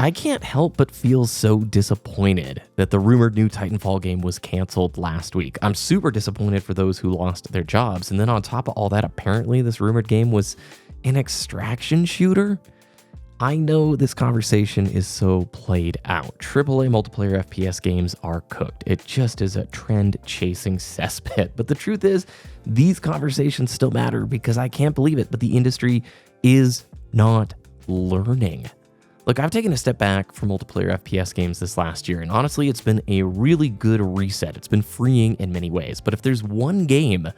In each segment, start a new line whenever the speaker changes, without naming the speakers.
I can't help but feel so disappointed that the rumored new Titanfall game was canceled last week. I'm super disappointed for those who lost their jobs. And then on top of all that, apparently this rumored game was an extraction shooter. I know this conversation is so played out. AAA multiplayer FPS games are cooked. It just is a trend-chasing cesspit. But the truth is, these conversations still matter because I can't believe it, but the industry is not learning. Look, I've taken a step back from multiplayer FPS games this last year, and honestly, it's been a really good reset. It's been freeing in many ways, but if there's one game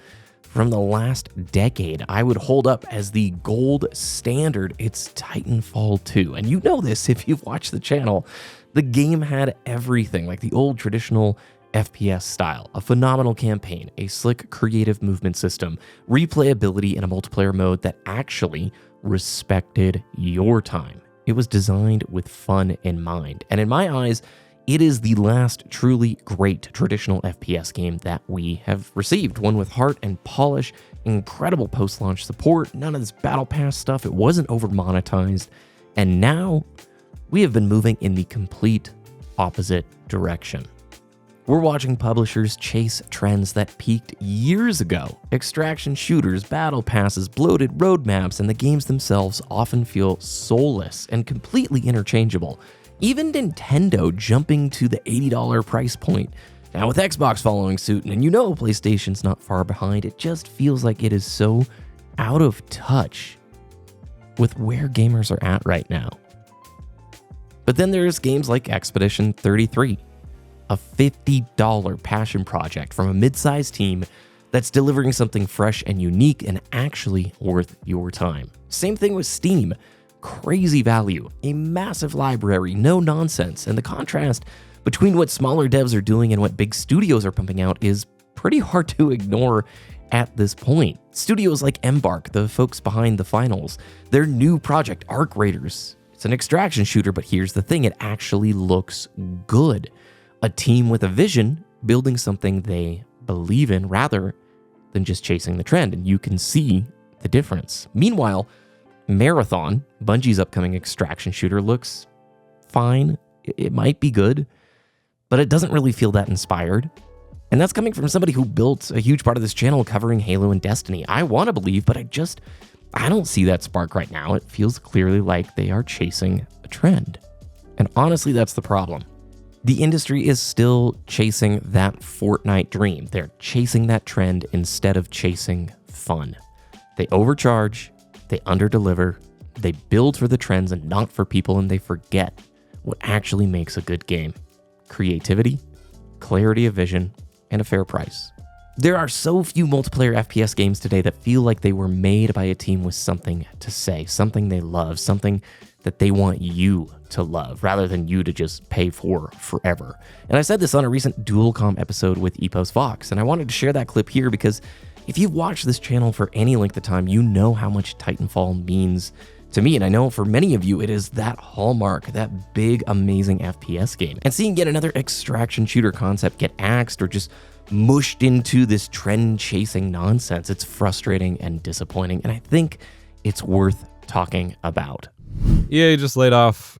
from the last decade I would hold up as the gold standard, it's Titanfall 2. And you know this if you've watched the channel. The game had everything, like the old traditional FPS style, a phenomenal campaign, a slick creative movement system, replayability in a multiplayer mode that actually respected your time. It was designed with fun in mind, and in my eyes, it is the last truly great traditional FPS game that we have received. One with heart and polish, incredible post-launch support, none of this battle pass stuff, it wasn't over-monetized, and now we have been moving in the complete opposite direction. We're watching publishers chase trends that peaked years ago. Extraction shooters, battle passes, bloated roadmaps, and the games themselves often feel soulless and completely interchangeable. Even Nintendo jumping to the $80 price point. Now with Xbox following suit, and you know PlayStation's not far behind, it just feels like it is so out of touch with where gamers are at right now. But then there's games like Expedition 33. A $50 passion project from a mid-sized team that's delivering something fresh and unique and actually worth your time. Same thing with Steam. Crazy value, a massive library, no nonsense, and the contrast between what smaller devs are doing and what big studios are pumping out is pretty hard to ignore at this point. Studios like Embark, the folks behind the finals, their new project, Arc Raiders. It's an extraction shooter, but here's the thing, it actually looks good. A team with a vision, building something they believe in rather than just chasing the trend, and you can see the difference. Meanwhile, Marathon, Bungie's upcoming extraction shooter, looks fine. It might be good, but it doesn't really feel that inspired. And that's coming from somebody who built a huge part of this channel covering Halo and Destiny. I want to believe, but I don't see that spark right now. It feels clearly like they are chasing a trend. And honestly, that's the problem. The industry is still chasing that Fortnite dream. They're chasing that trend instead of chasing fun. They overcharge, they underdeliver, they build for the trends and not for people, and they forget what actually makes a good game. Creativity, clarity of vision, and a fair price. There are so few multiplayer FPS games today that feel like they were made by a team with something to say, something they love, something that they want you to love, rather than you to just pay for forever. And I said this on a recent Dual Comm episode with Epos Fox, and I wanted to share that clip here because if you've watched this channel for any length of time, you know how much Titanfall means to me, and I know for many of you, it is that hallmark, that big, amazing FPS game. And seeing yet another extraction shooter concept get axed or just mushed into this trend-chasing nonsense, it's frustrating and disappointing, and I think it's worth talking about.
EA just laid off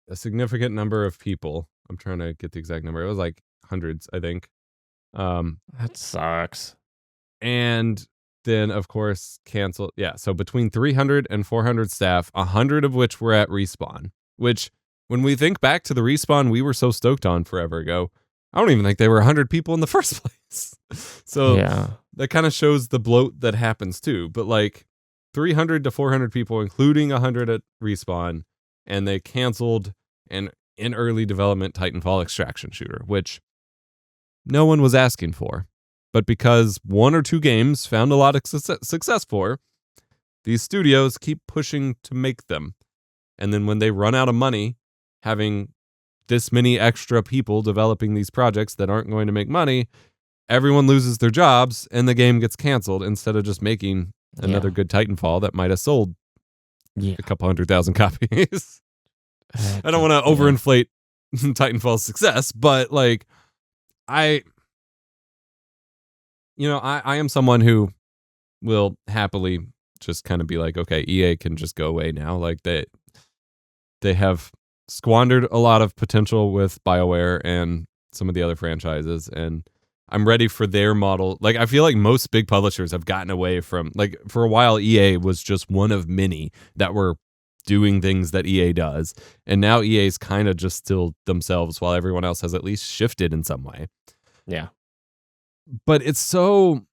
a significant number of people. I'm trying to get the exact number. It was like hundreds, I think.
That sucks.
And then, of course, canceled. Yeah, so between 300 and 400 staff, 100 of which were at Respawn, which, when we think back to the Respawn we were so stoked on forever ago, I don't even think they were 100 people in the first place. So yeah, that kind of shows the bloat that happens too. But like 300 to 400 people, including 100 at Respawn, and they canceled an in early development Titanfall extraction shooter, which no one was asking for. But because one or two games found a lot of success for, these studios keep pushing to make them. And then when they run out of money, having this many extra people developing these projects that aren't going to make money, everyone loses their jobs and the game gets canceled instead of just making another good Titanfall that might have sold a couple 100,000 copies. I don't want to overinflate Titanfall's success, but like I am someone who will happily just kind of be like, okay, EA can just go away now. Like they have squandered a lot of potential with BioWare and some of the other franchises, and I'm ready for their model. Like, I feel like most big publishers have gotten away from, like, for a while, EA was just one of many that were doing things that EA does. And now EA's kind of just still themselves while everyone else has at least shifted in some way.
Yeah.
But it's so,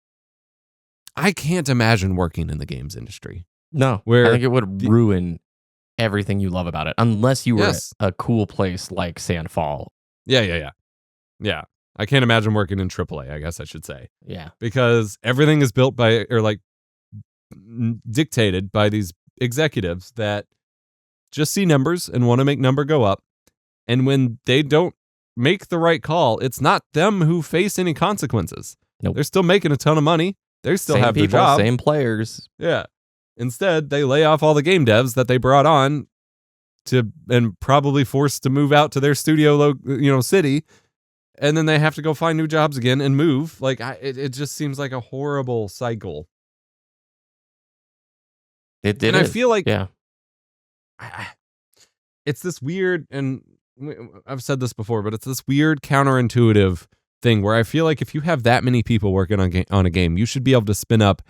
I can't imagine working in the games industry.
No,
where
I think it would ruin everything you love about it, unless you were
Yes.
a cool place like Sandfall.
Yeah. I can't imagine working in AAA, I guess I should say.
Yeah.
Because everything is built by, or like dictated by these executives that just see numbers and want to make number go up. And when they don't make the right call, it's not them who face any consequences.
Nope.
They're still making a ton of money. They still
Same
have
people,
their job.
same players.
Yeah. Instead, they lay off all the game devs that they brought on and probably forced to move out to their studio, city. And then they have to go find new jobs again and move. Like, it just seems like a horrible cycle.
It
And I feel like
yeah.
It's this weird, and I've said this before, but it's this weird counterintuitive thing where I feel like if you have that many people working on a game, you should be able to spin up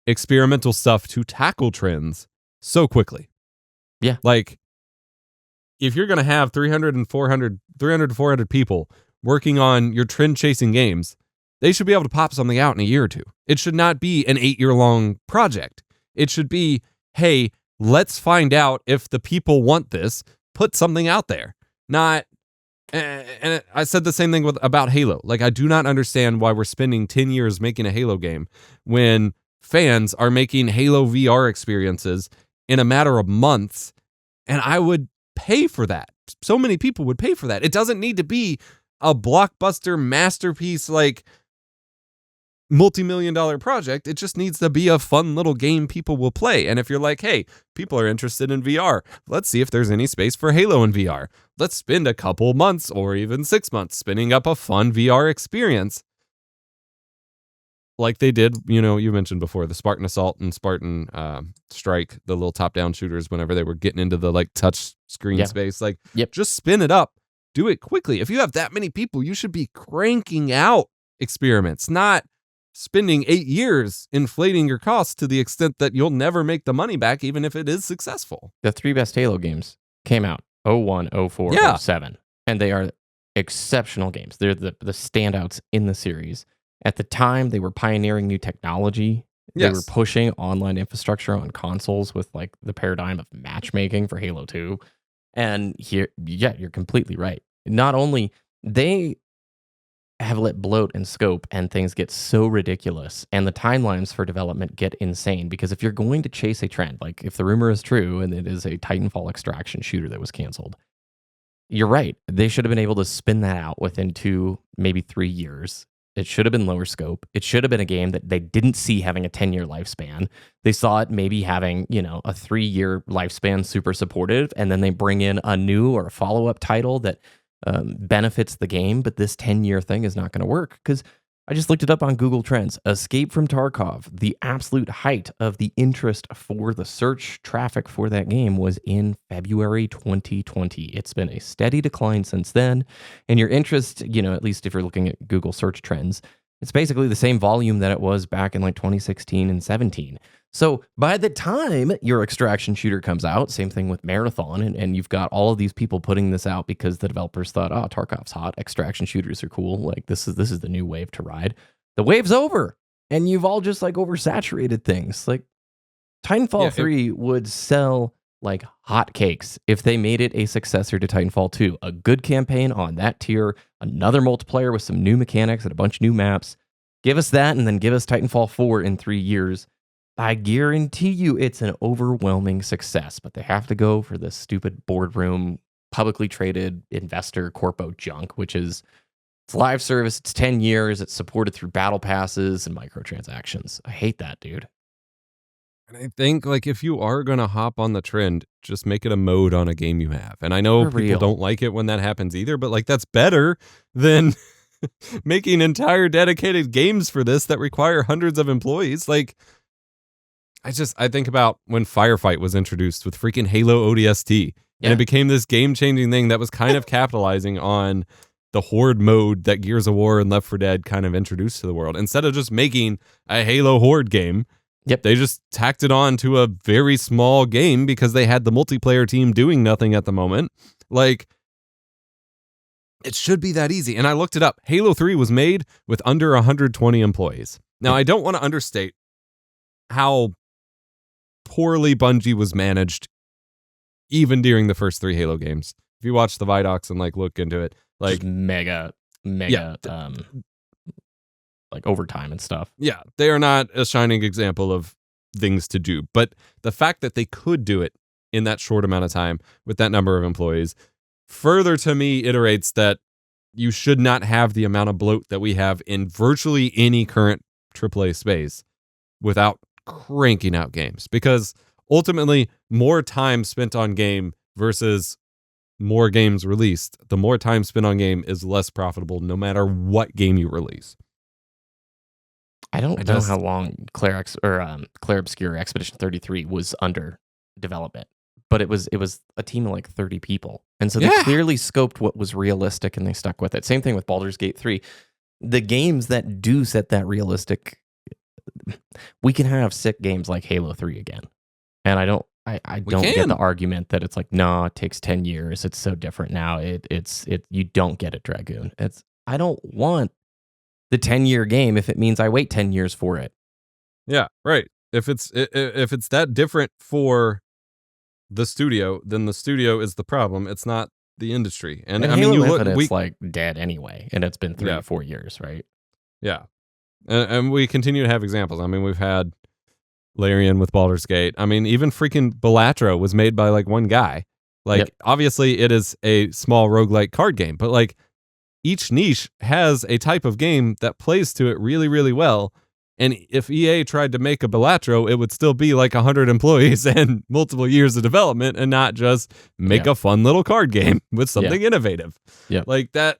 experimental stuff to tackle trends so quickly.
Yeah.
Like, if you're going to have 300 to 400 people working on your trend chasing games, they should be able to pop something out in a year or two. It should not be an 8-year-long project. It should be, hey, let's find out if the people want this, put something out there. Not, and I said the same thing about Halo. Like, I do not understand why we're spending 10 years making a Halo game when fans are making Halo VR experiences in a matter of months, and I would pay for that. So many people would pay for that. It doesn't need to be a blockbuster masterpiece, like multi-million-dollar project. It just needs to be a fun little game people will play. And if you're like, hey, people are interested in VR, let's see if there's any space for Halo in VR. Let's spend a couple months or even 6 months spinning up a fun VR experience. Like they did, you mentioned before, the Spartan Assault and Spartan Strike, the little top-down shooters, whenever they were getting into the like touch screen space. Like, just spin it up. Do it quickly. If you have that many people, you should be cranking out experiments, not spending 8 years inflating your costs to the extent that you'll never make the money back, even if it is successful.
The 3 best Halo games came out 01, 04, 07, and they are exceptional games. They're the standouts in the series. At the time, they were pioneering new technology. They were pushing online infrastructure on consoles with like the paradigm of matchmaking for Halo 2. And here, you're completely right. Not only they have let bloat and scope and things get so ridiculous, and the timelines for development get insane, because if you're going to chase a trend, like if the rumor is true and it is a Titanfall extraction shooter that was canceled, you're right. They should have been able to spin that out within 2, maybe 3 years. It should have been lower scope. It should have been a game that they didn't see having a 10-year lifespan. They saw it maybe having, a 3-year lifespan, super supportive, and then they bring in a new or a follow-up title that benefits the game, but this 10-year thing is not going to work. Because I just looked it up on Google Trends. Escape from Tarkov, the absolute height of the interest for the search traffic for that game was in February 2020. It's been a steady decline since then. And your interest, at least if you're looking at Google search trends, it's basically the same volume that it was back in like 2016 and 17. So by the time your extraction shooter comes out, same thing with Marathon, and you've got all of these people putting this out because the developers thought, oh, Tarkov's hot, extraction shooters are cool, like this is the new wave to ride. The wave's over, and you've all just like oversaturated things. Like Titanfall 3 would sell like hotcakes if they made it a successor to Titanfall 2. A good campaign on that tier, another multiplayer with some new mechanics and a bunch of new maps. Give us that, and then give us Titanfall 4 in 3 years. I guarantee you it's an overwhelming success, but they have to go for this stupid boardroom, publicly traded investor corpo junk, which is, it's live service, it's 10 years, it's supported through battle passes and microtransactions. I hate that, dude.
And I think, like, if you are going to hop on the trend, just make it a mode on a game you have. And I know people don't like it when that happens either, but, like, that's better than making entire dedicated games for this that require hundreds of employees. Like, I think about when Firefight was introduced with freaking Halo ODST. And it became this game-changing thing that was kind of capitalizing on the horde mode that Gears of War and Left 4 Dead kind of introduced to the world. Instead of just making a Halo horde game, they just tacked it on to a very small game because they had the multiplayer team doing nothing at the moment. Like, it should be that easy. And I looked it up. Halo 3 was made with under 120 employees. Now, I don't want to understate how poorly Bungie was managed even during the first 3 Halo games. If you watch the Vidocs and like look into it, like
just mega like overtime and stuff.
Yeah, they are not a shining example of things to do. But the fact that they could do it in that short amount of time with that number of employees further to me iterates that you should not have the amount of bloat that we have in virtually any current AAA space without cranking out games. Because ultimately, more time spent on game versus more games released, the more time spent on game is less profitable no matter what game you release.
I don't know how long Claire Obscure Expedition 33 was under development, but it was a team of like 30 people. And so they clearly scoped what was realistic and they stuck with it. Same thing with Baldur's Gate 3. The games that do set that realistic, we can have sick games like Halo 3 again. And I don't get the argument that it's like, no, it takes 10 years. It's so different now. It's you don't get it, Dragoon. I don't want the 10-year game if it means I wait 10 years for it.
Yeah, right. If it's that different for the studio, then the studio is the problem. It's not the industry. And I mean,
it's like dead anyway, and it's been 3 or 4 years, right?
Yeah, and we continue to have examples. I mean, we've had Larian with Baldur's Gate. I mean, even freaking Balatro was made by like one guy. Like, obviously, it is a small roguelike card game, but like, each niche has a type of game that plays to it really, really well. And if EA tried to make a Balatro, it would still be like 100 employees and multiple years of development and not just make a fun little card game with something innovative.
Yeah.
Like that.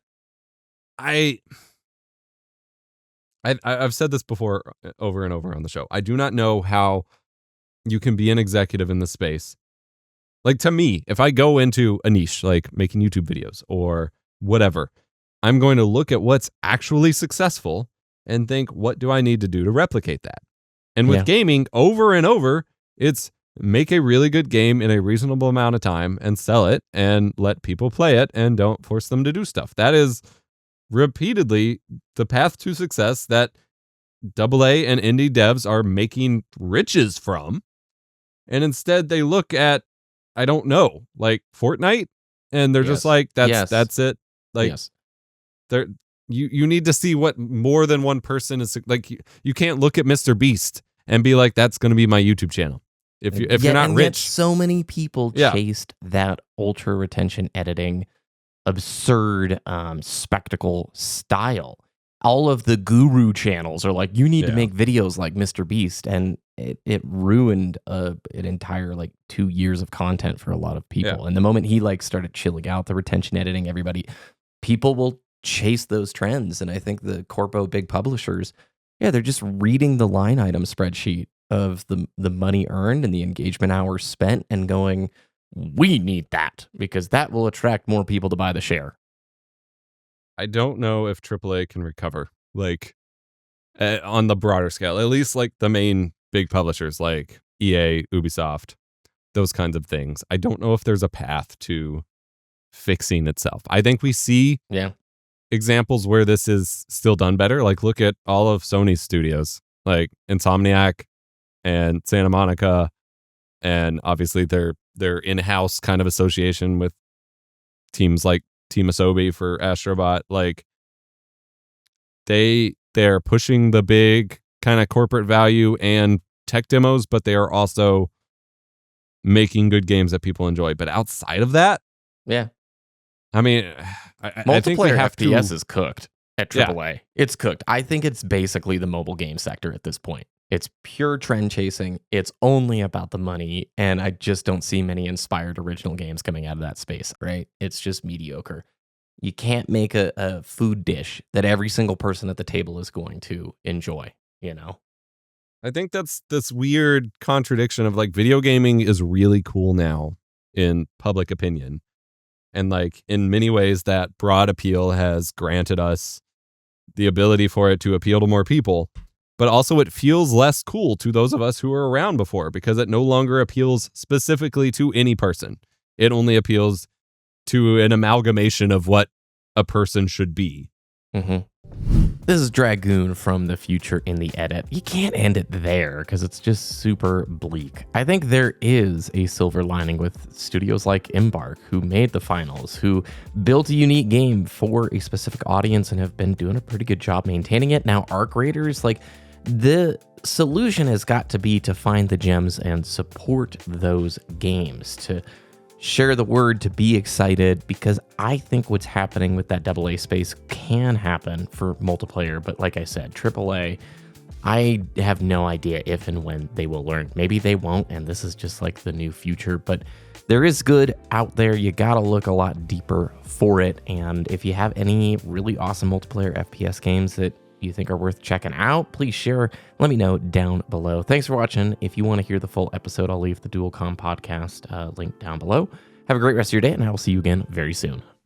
I've said this before over and over on the show. I do not know how you can be an executive in this space. Like, to me, if I go into a niche, like making YouTube videos or whatever, I'm going to look at what's actually successful and think, what do I need to do to replicate that? And with gaming, over and over, it's make a really good game in a reasonable amount of time and sell it and let people play it and don't force them to do stuff. That is repeatedly the path to success that AA and indie devs are making riches from. And instead they look at, I don't know, like Fortnite, and they're just like, that's it. Like, you need to see what more than one person is like. You can't look at Mr. Beast and be like, that's going to be my YouTube channel. If you're not rich. Yet
so many people chased that ultra retention editing, absurd spectacle style. All of the guru channels are like, you need to make videos like Mr. Beast, and it ruined an entire like 2 years of content for a lot of people. And the moment he like started chilling out the retention editing, people will chase those trends. And I think the corpo big publishers, they're just reading the line item spreadsheet of the money earned and the engagement hours spent and going, we need that because that will attract more people to buy the share.
I don't know if AAA can recover like on the broader scale, at least like the main big publishers like EA, Ubisoft, those kinds of things. I don't know if there's a path to fixing itself. I think we see examples where this is still done better. Like, look at all of Sony's studios, like Insomniac and Santa Monica, and obviously their in-house kind of association with teams like Team Asobi for Astrobot. Like, they're pushing the big kind of corporate value and tech demos, but they are also making good games that people enjoy. But outside of that, I mean, I think we have
FPS is cooked at AAA. It's cooked. I think it's basically the mobile game sector at this point. It's pure trend chasing. It's only about the money, and I just don't see many inspired original games coming out of that space, right? It's just mediocre. You can't make a food dish that every single person at the table is going to enjoy, you know?
I think that's this weird contradiction of like, video gaming is really cool now, in public opinion. And like in many ways, that broad appeal has granted us the ability for it to appeal to more people. But also it feels less cool to those of us who were around before because it no longer appeals specifically to any person. It only appeals to an amalgamation of what a person should be.
This is Dragoon from the future in the edit. You can't end it there because it's just super bleak. I think there is a silver lining with studios like Embark, who made the finals, who built a unique game for a specific audience and have been doing a pretty good job maintaining it. Now, Arc Raiders, like, the solution has got to be to find the gems and support those games, to share the word, to be excited, because I think what's happening with that AA space can happen for multiplayer. But like I said, AAA, I have no idea if and when they will learn. Maybe they won't, and this is just like the new future. But there is good out there. You gotta look a lot deeper for it. And if you have any really awesome multiplayer FPS games that you think are worth checking out, please share. Let me know down below. Thanks for watching. If you want to hear the full episode, I'll leave the Dual Comm podcast link down below. Have a great rest of your day, and I will see you again very soon.